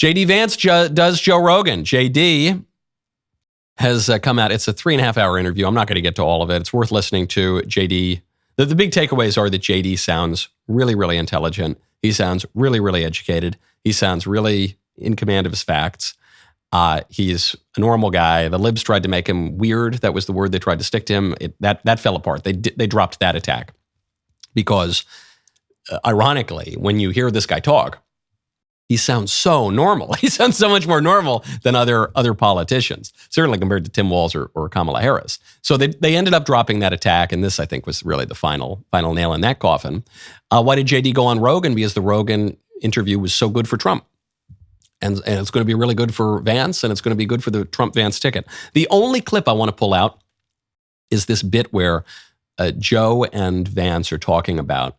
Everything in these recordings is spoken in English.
JD Vance does Joe Rogan. JD has come out. It's a 3.5-hour interview. I'm not going to get to all of it. It's worth listening to. JD, the big takeaways are that JD sounds really, really intelligent. He sounds really, really educated. He sounds really in command of his facts. He's a normal guy. The libs tried to make him weird. That was the word they tried to stick to him. That fell apart. They dropped that attack because, ironically, when you hear this guy talk, he sounds so normal. He sounds so much more normal than other politicians, certainly compared to Tim Walz or Kamala Harris. So they ended up dropping that attack, and this, I think, was really the final nail in that coffin. Why did JD go on Rogan? Because the Rogan interview was so good for Trump. And it's going to be really good for Vance, and it's going to be good for the Trump-Vance ticket. The only clip I want to pull out is this bit where Joe and Vance are talking about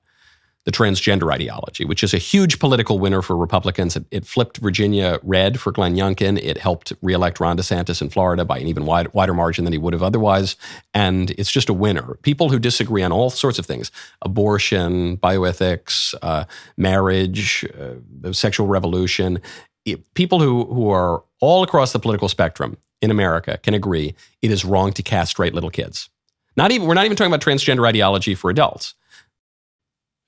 the transgender ideology, which is a huge political winner for Republicans. It flipped Virginia red for Glenn Youngkin. It helped reelect Ron DeSantis in Florida by an even wider margin than he would have otherwise. And it's just a winner. People who disagree on all sorts of things, abortion, bioethics, marriage, the sexual revolution, people who are all across the political spectrum in America can agree it is wrong to castrate little kids. We're not even talking about transgender ideology for adults.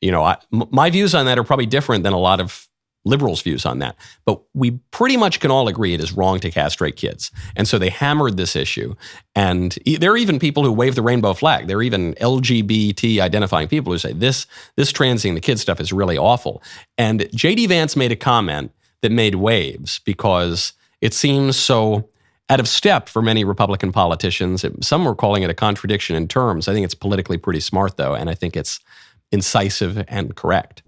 You know, my views on that are probably different than a lot of liberals' views on that. But we pretty much can all agree it is wrong to castrate kids. And so they hammered this issue. And there are even people who wave the rainbow flag. There are even LGBT identifying people who say this transing the kid stuff is really awful. And JD Vance made a comment that made waves because it seems so out of step for many Republican politicians. Some were calling it a contradiction in terms. I think it's politically pretty smart, though, and I think it's incisive and correct.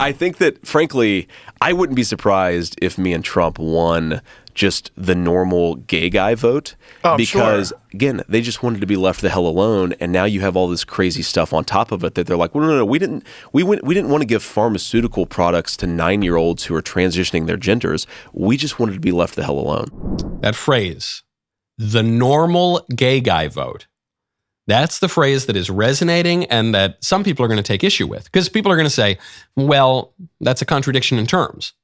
I think that, frankly, I wouldn't be surprised if me and Trump won just the normal gay guy vote. Because, again, they just wanted to be left the hell alone. And now you have all this crazy stuff on top of it that they're like, well, no, we didn't want to give pharmaceutical products to 9-year-olds who are transitioning their genders. We just wanted to be left the hell alone. That phrase, the normal gay guy vote, that's the phrase that is resonating and that some people are going to take issue with. Because people are going to say, well, that's a contradiction in terms.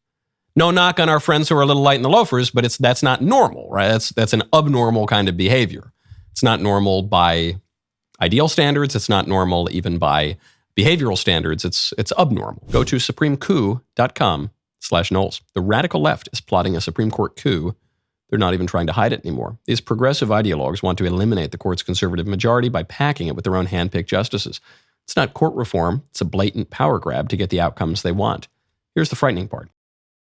No knock on our friends who are a little light in the loafers, but that's not normal, right? That's an abnormal kind of behavior. It's not normal by ideal standards. It's not normal even by behavioral standards. It's abnormal. Go to supremecoup.com/Knowles. The radical left is plotting a Supreme Court coup. They're not even trying to hide it anymore. These progressive ideologues want to eliminate the court's conservative majority by packing it with their own hand-picked justices. It's not court reform. It's a blatant power grab to get the outcomes they want. Here's the frightening part.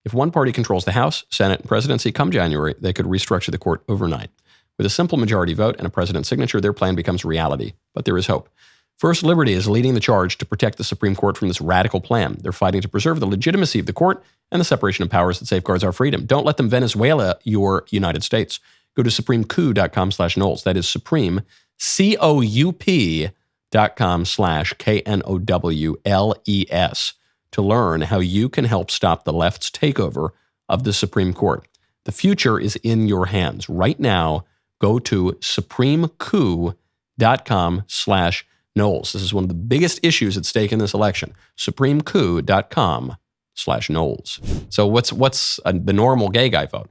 If one party controls the House, Senate, and presidency come January, they could restructure the court overnight. With a simple majority vote and a president's signature, their plan becomes reality. But there is hope. First Liberty is leading the charge to protect the Supreme Court from this radical plan. They're fighting to preserve the legitimacy of the court and the separation of powers that safeguards our freedom. Don't let them Venezuela your United States. Go to supremecoup.com/Knowles. That is Supreme, COUP.com/KNOWLES to learn how you can help stop the left's takeover of the Supreme Court. The future is in your hands. Right now, go to supremecoup.com/Knowles. This is one of the biggest issues at stake in this election. supremecoup.com/Knowles. So what's the normal gay guy vote?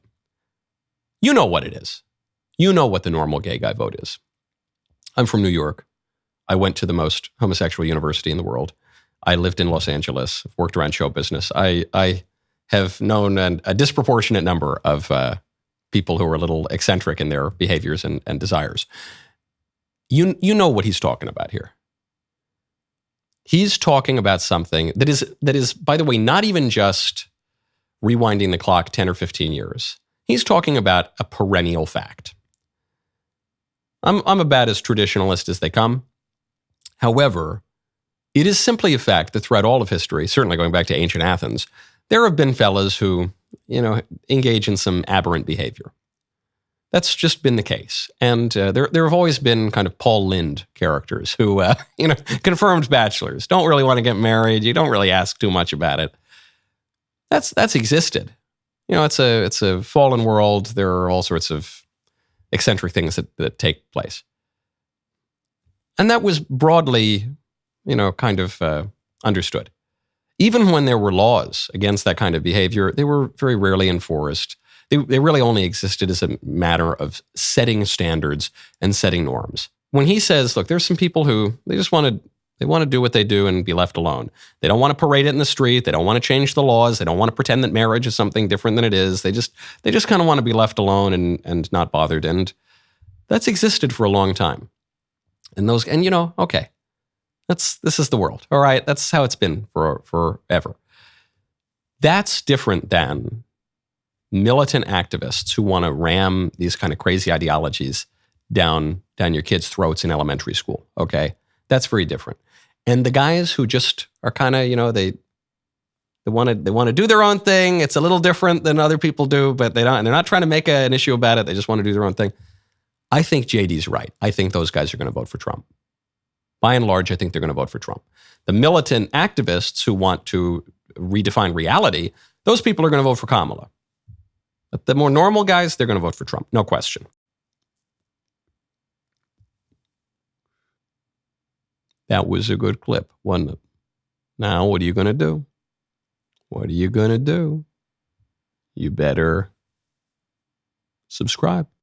You know what it is. You know what the normal gay guy vote is. I'm from New York. I went to the most homosexual university in the world. I lived in Los Angeles, worked around show business. I have known a disproportionate number of people who are a little eccentric in their behaviors and desires. You know what he's talking about here. He's talking about something that is, by the way, not even just rewinding the clock 10 or 15 years. He's talking about a perennial fact. I'm about as traditionalist as they come. However, it is simply a fact that throughout all of history, certainly going back to ancient Athens, there have been fellas who, engage in some aberrant behavior. That's just been the case. And there have always been kind of Paul Lynde characters who, confirmed bachelors, don't really want to get married. You don't really ask too much about it. That's existed. It's a fallen world. There are all sorts of eccentric things that take place. And that was broadly, kind of understood. Even when there were laws against that kind of behavior, they were very rarely enforced. They really only existed as a matter of setting standards and setting norms. When he says, look, there's some people who they want to do what they do and be left alone. They don't want to parade it in the street. They don't want to change the laws. They don't want to pretend that marriage is something different than it is. They just kind of want to be left alone and not bothered. And that's existed for a long time. And you know, okay, this is the world. All right, that's how it's been forever. That's different than militant activists who want to ram these kind of crazy ideologies down your kids' throats in elementary school. Okay, that's very different. And the guys who just are kind of, you know, they want to do their own thing. It's a little different than other people do, but they're not trying to make an issue about it. They just want to do their own thing. I think JD's right. I think those guys are going to vote for Trump. By and large, I think they're going to vote for Trump. The militant activists who want to redefine reality, those people are going to vote for Kamala. But the more normal guys, they're going to vote for Trump. No question. That was a good clip, wasn't it? Now, what are you going to do? What are you going to do? You better subscribe.